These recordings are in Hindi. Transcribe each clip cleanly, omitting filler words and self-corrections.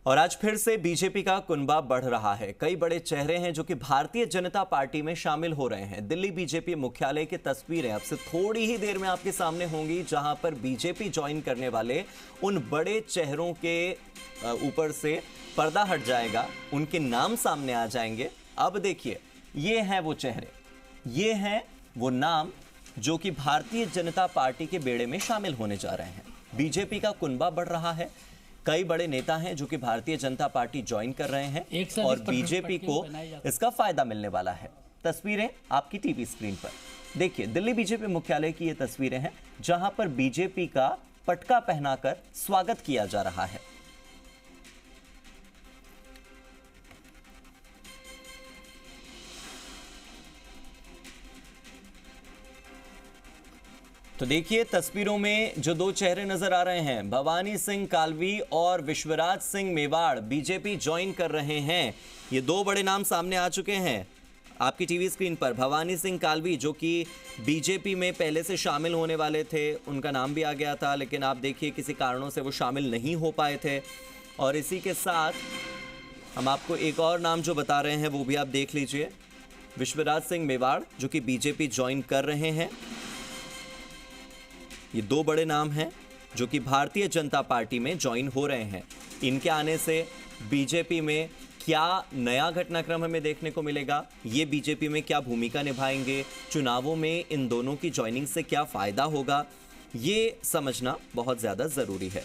और आज फिर से बीजेपी का कुनबा बढ़ रहा है। कई बड़े चेहरे हैं जो कि भारतीय जनता पार्टी में शामिल हो रहे हैं। दिल्ली बीजेपी मुख्यालय की तस्वीरें अब से थोड़ी ही देर में आपके सामने होंगी, जहां पर बीजेपी ज्वाइन करने वाले उन बड़े चेहरों के ऊपर से पर्दा हट जाएगा, उनके नाम सामने आ जाएंगे। अब देखिए, ये हैं वो चेहरे, ये हैं वो नाम जो कि भारतीय जनता पार्टी के बेड़े में शामिल होने जा रहे हैं। बीजेपी का कुनबा बढ़ रहा है। कई बड़े नेता हैं जो कि भारतीय जनता पार्टी ज्वाइन कर रहे हैं और बीजेपी को इसका फायदा मिलने वाला है। तस्वीरें आपकी टीवी स्क्रीन पर देखिए, दिल्ली बीजेपी मुख्यालय की ये तस्वीरें हैं जहां पर बीजेपी का पटका पहनाकर स्वागत किया जा रहा है। तो देखिए, तस्वीरों में जो दो चेहरे नजर आ रहे हैं, भवानी सिंह कालवी और विश्वराज सिंह मेवाड़ बीजेपी ज्वाइन कर रहे हैं। ये दो बड़े नाम सामने आ चुके हैं आपकी टीवी स्क्रीन पर। भवानी सिंह कालवी जो कि बीजेपी में पहले से शामिल होने वाले थे, उनका नाम भी आ गया था, लेकिन आप देखिए किसी कारणों से वो शामिल नहीं हो पाए थे। और इसी के साथ हम आपको एक और नाम जो बता रहे हैं वो भी आप देख लीजिए, विश्वराज सिंह मेवाड़ जो कि बीजेपी ज्वाइन कर रहे हैं। ये दो बड़े नाम हैं जो कि भारतीय जनता पार्टी में ज्वाइन हो रहे हैं। इनके आने से बीजेपी में क्या नया घटनाक्रम हमें देखने को मिलेगा, ये बीजेपी में क्या भूमिका निभाएंगे, चुनावों में इन दोनों की ज्वाइनिंग से क्या फायदा होगा, ये समझना बहुत ज़्यादा ज़रूरी है।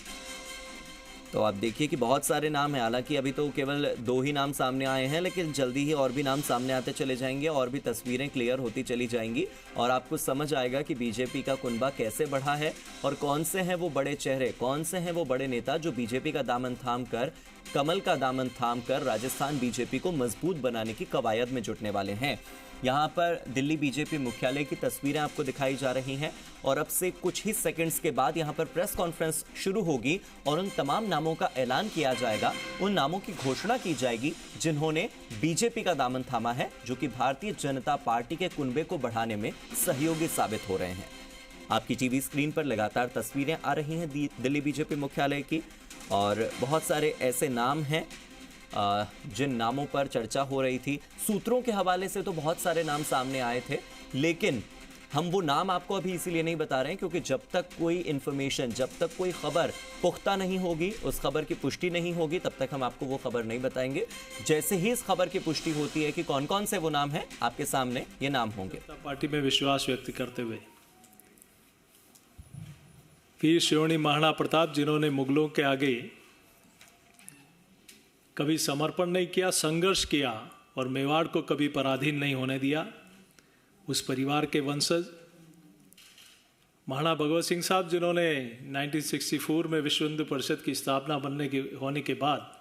तो आप देखिए कि बहुत सारे नाम हैं। हालांकि अभी तो केवल दो ही नाम सामने आए हैं, लेकिन जल्दी ही और भी नाम सामने आते चले जाएंगे और भी तस्वीरें क्लियर होती चली जाएंगी और आपको समझ आएगा कि बीजेपी का कुनबा कैसे बढ़ा है और कौन से हैं वो बड़े चेहरे, कौन से हैं वो बड़े नेता जो बीजेपी का दामन थाम कर, कमल का दामन थाम कर राजस्थान बीजेपी को मजबूत बनाने की कवायद में जुटने वाले हैं। यहाँ पर दिल्ली बीजेपी मुख्यालय की तस्वीरें आपको दिखाई जा रही हैं और अब से कुछ ही सेकंड्स के बाद यहाँ पर प्रेस कॉन्फ्रेंस शुरू होगी और उन तमाम नामों का ऐलान किया जाएगा, उन नामों की घोषणा की जाएगी जिन्होंने बीजेपी का दामन थामा है, जो कि भारतीय जनता पार्टी के कुनबे को बढ़ाने में सहयोगी साबित हो रहे हैं। आपकी टीवी स्क्रीन पर लगातार तस्वीरें आ रही हैं दिल्ली बीजेपी मुख्यालय की और बहुत सारे ऐसे नाम हैं जिन नामों पर चर्चा हो रही थी। सूत्रों के हवाले से तो बहुत सारे नाम सामने आए थे, लेकिन हम वो नाम आपको अभी इसीलिए नहीं बता रहे हैं क्योंकि जब तक कोई इन्फॉर्मेशन, जब तक कोई खबर पुख्ता नहीं होगी, उस खबर की पुष्टि नहीं होगी, तब तक हम आपको वो खबर नहीं बताएंगे। जैसे ही इस खबर की पुष्टि होती है कि कौन कौन से वो नाम हैं, आपके सामने ये नाम होंगे। पार्टी में विश्वास व्यक्त करते हुए वीर श्रोणी महाराणा प्रताप, जिन्होंने मुगलों के आगे कभी समर्पण नहीं किया, संघर्ष किया और मेवाड़ को कभी पराधीन नहीं होने दिया, उस परिवार के वंशज महाराणा भगवत सिंह साहब, जिन्होंने 1964 में विश्व हिंदू परिषद की स्थापना होने के बाद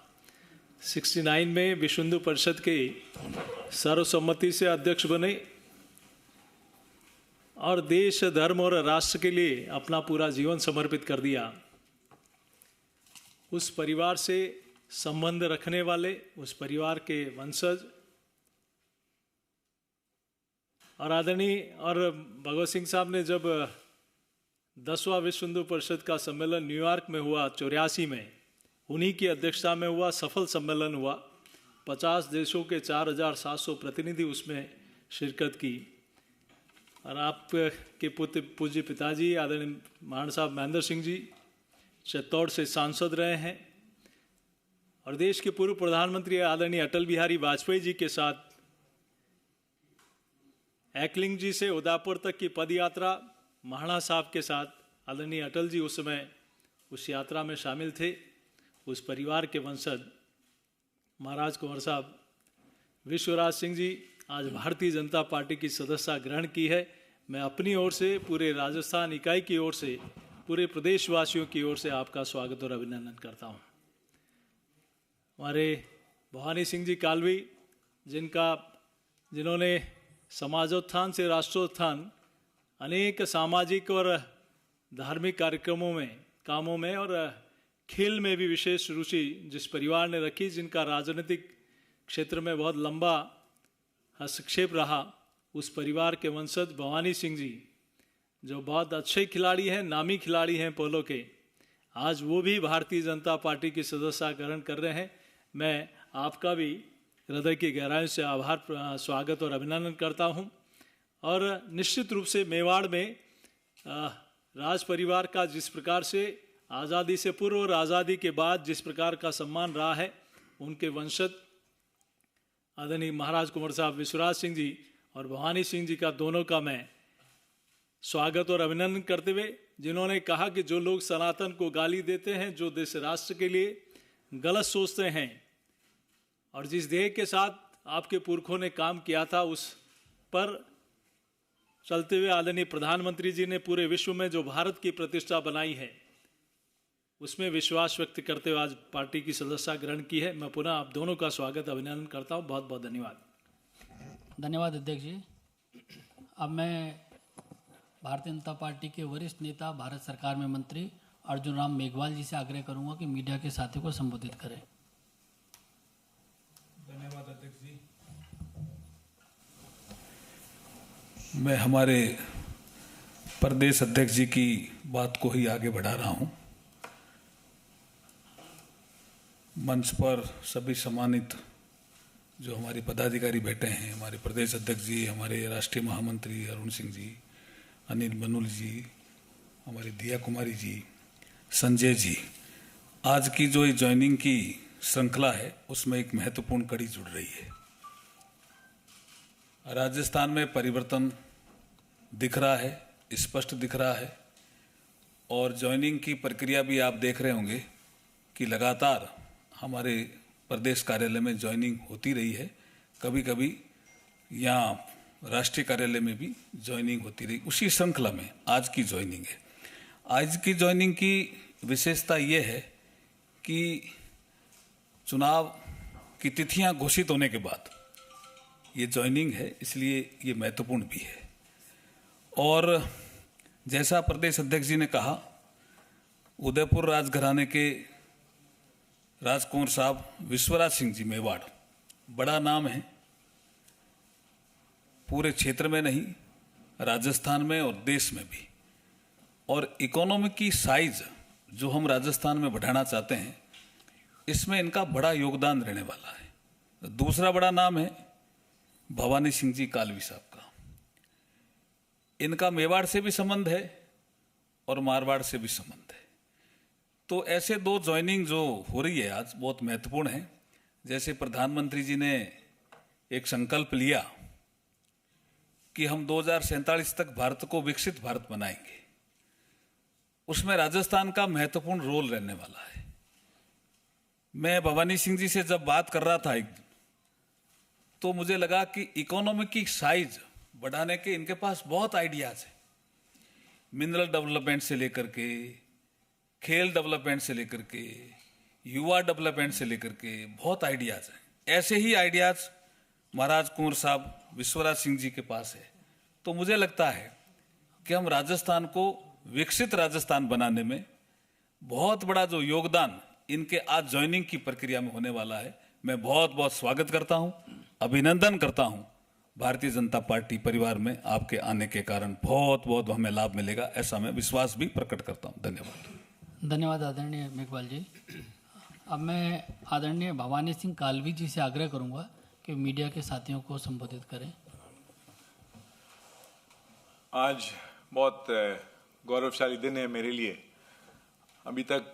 69 में विश्व हिंदू परिषद के सर्वसम्मति से अध्यक्ष बने और देश, धर्म और राष्ट्र के लिए अपना पूरा जीवन समर्पित कर दिया। उस परिवार से संबंध रखने वाले, उस परिवार के वंशज और आदरणीय और भगवत सिंह साहब ने जब 10वां विश्व हिंदू परिषद का सम्मेलन न्यूयॉर्क में हुआ 84 में, उन्हीं की अध्यक्षता में हुआ, सफल सम्मेलन हुआ। 50 देशों के 4700 प्रतिनिधि उसमें शिरकत की और आपके पुत्र पूज्य पिताजी आदरणीय महाराणा साहब महेंद्र सिंह जी चित्तौड़ से सांसद रहे हैं और देश के पूर्व प्रधानमंत्री आदरणीय अटल बिहारी वाजपेयी जी के साथ एकलिंग जी से उदयपुर तक की पद यात्रा महाराणा साहब के साथ आदरणीय अटल जी उस समय उस यात्रा में शामिल थे। उस परिवार के वंशज महाराज कुंवर साहब विश्वराज सिंह जी आज भारतीय जनता पार्टी की सदस्यता ग्रहण की है। मैं अपनी ओर से, पूरे राजस्थान इकाई की ओर से, पूरे प्रदेशवासियों की ओर से आपका स्वागत और अभिनंदन करता हूँ। हमारे भवानी सिंह जी कालवी, जिन्होंने समाजोत्थान से राष्ट्रोत्थान, अनेक सामाजिक और धार्मिक कार्यक्रमों में, कामों में और खेल में भी विशेष रुचि जिस परिवार ने रखी, जिनका राजनीतिक क्षेत्र में बहुत लंबा हस्तक्षेप रहा, उस परिवार के वंशज भवानी सिंह जी, जो बहुत अच्छे खिलाड़ी हैं, नामी खिलाड़ी हैं पोलो के, आज वो भी भारतीय जनता पार्टी की सदस्यता ग्रहण कर रहे हैं। मैं आपका भी हृदय की गहराई से आभार, स्वागत और अभिनंदन करता हूं। और निश्चित रूप से मेवाड़ में राज परिवार का जिस प्रकार से आज़ादी से पूर्व और आज़ादी के बाद जिस प्रकार का सम्मान रहा है, उनके वंशज आदरणीय महाराज कुंवर साहब विश्वराज सिंह जी और भवानी सिंह जी का, दोनों का मैं स्वागत और अभिनंदन करते हुए, जिन्होंने कहा कि जो लोग सनातन को गाली देते हैं, जो देश राष्ट्र के लिए गलत सोचते हैं और जिस ध्येय के साथ आपके पुरखों ने काम किया था, उस पर चलते हुए आदरणीय प्रधानमंत्री जी ने पूरे विश्व में जो भारत की प्रतिष्ठा बनाई है, उसमें विश्वास व्यक्त करते हुए आज पार्टी की सदस्यता ग्रहण की है। मैं पुनः आप दोनों का स्वागत अभिनंदन करता हूं। बहुत बहुत धन्यवाद। धन्यवाद अध्यक्ष जी। अब मैं भारतीय जनता पार्टी के वरिष्ठ नेता, भारत सरकार में मंत्री अर्जुन राम मेघवाल जी से आग्रह करूंगा कि मीडिया के साथियों को संबोधित करें। धन्यवाद अध्यक्ष जी। मैं हमारे प्रदेश अध्यक्ष जी की बात को ही आगे बढ़ा रहा हूं। मंच पर सभी सम्मानित जो हमारे पदाधिकारी बैठे हैं, हमारे प्रदेश अध्यक्ष जी, हमारे राष्ट्रीय महामंत्री अरुण सिंह जी, अनिल बनुल जी, हमारी दिया कुमारी जी, संजय जी, आज की जो ये ज्वाइनिंग की श्रृंखला है उसमें एक महत्वपूर्ण कड़ी जुड़ रही है। राजस्थान में परिवर्तन दिख रहा है, स्पष्ट दिख रहा है, और ज्वाइनिंग की प्रक्रिया भी आप देख रहे होंगे कि लगातार हमारे प्रदेश कार्यालय में ज्वाइनिंग होती रही है। कभी कभी यहाँ राष्ट्रीय कार्यालय में भी ज्वाइनिंग होती रही। उसी श्रृंखला में आज की ज्वाइनिंग है। आज की ज्वाइनिंग की विशेषता ये है कि चुनाव की तिथियां घोषित होने के बाद ये ज्वाइनिंग है, इसलिए ये महत्वपूर्ण भी है। और जैसा प्रदेश अध्यक्ष जी ने कहा, उदयपुर राजघराने के राजकुंवर साहब विश्वराज सिंह जी मेवाड़ बड़ा नाम है, पूरे क्षेत्र में नहीं, राजस्थान में और देश में भी। और इकोनॉमी की साइज जो हम राजस्थान में बढ़ाना चाहते हैं, इसमें इनका बड़ा योगदान रहने वाला है। दूसरा बड़ा नाम है भवानी सिंह जी कालवी साहब का। इनका मेवाड़ से भी संबंध है और मारवाड़ से भी संबंध है। तो ऐसे दो ज्वाइनिंग जो हो रही है आज, बहुत महत्वपूर्ण है। जैसे प्रधानमंत्री जी ने एक संकल्प लिया कि हम 2047 तक भारत को विकसित भारत बनाएंगे, उसमें राजस्थान का महत्वपूर्ण रोल रहने वाला है। मैं भवानी सिंह जी से जब बात कर रहा था एक दिन, तो मुझे लगा कि इकोनॉमी की साइज बढ़ाने के इनके पास बहुत आइडियाज है। मिनरल डेवलपमेंट से लेकर के, खेल डेवलपमेंट से लेकर के, युवा डेवलपमेंट से लेकर के बहुत आइडियाज हैं। ऐसे ही आइडियाज महाराज कुंवर साहब विश्वराज सिंह जी के पास है। तो मुझे लगता है कि हम राजस्थान को विकसित राजस्थान बनाने में बहुत बड़ा जो योगदान इनके आज ज्वाइनिंग की प्रक्रिया में होने वाला है, मैं बहुत बहुत स्वागत करता हूं, अभिनंदन करता हूं। भारतीय जनता पार्टी परिवार में आपके आने के कारण बहुत बहुत हमें लाभ मिलेगा, ऐसा मैं विश्वास भी प्रकट करता हूं। धन्यवाद। धन्यवाद आदरणीय मेघवाल जी। अब मैं आदरणीय भवानी सिंह कालवी जी से आग्रह करूंगा कि मीडिया के साथियों को संबोधित करें। आज बहुत गौरवशाली दिन है मेरे लिए। अभी तक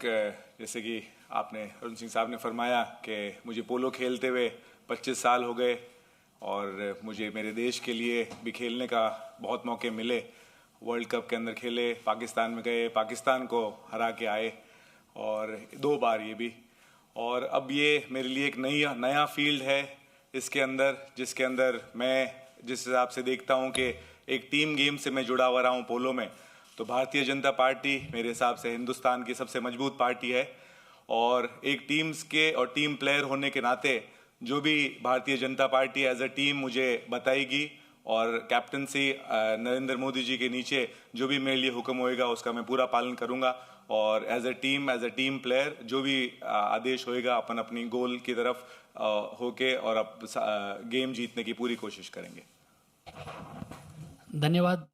जैसे कि आपने अरुण सिंह साहब ने फरमाया कि मुझे पोलो खेलते हुए 25 साल हो गए और मुझे मेरे देश के लिए भी खेलने का बहुत मौके मिले। वर्ल्ड कप के अंदर खेले, पाकिस्तान में गए, पाकिस्तान को हरा के आए और 2 बार ये भी। और अब ये मेरे लिए एक नया फील्ड है इसके अंदर, जिसके अंदर मैं जिस हिसाब से देखता हूँ कि एक टीम गेम से मैं जुड़ा हुआ रहा हूँ पोलो में, तो भारतीय जनता पार्टी मेरे हिसाब से हिंदुस्तान की सबसे मजबूत पार्टी है। और एक टीम्स के और टीम प्लेयर होने के नाते जो भी Bharatiya Janata party as a team मुझे बताएगी और कैप्टनसी नरेंद्र मोदी जी के नीचे जो भी मेरे लिए हुक्म होएगा उसका मैं पूरा पालन करूंगा। और एज अ टीम प्लेयर जो भी आदेश होएगा अपन अपनी गोल की तरफ होके और अब गेम जीतने की पूरी कोशिश करेंगे। धन्यवाद।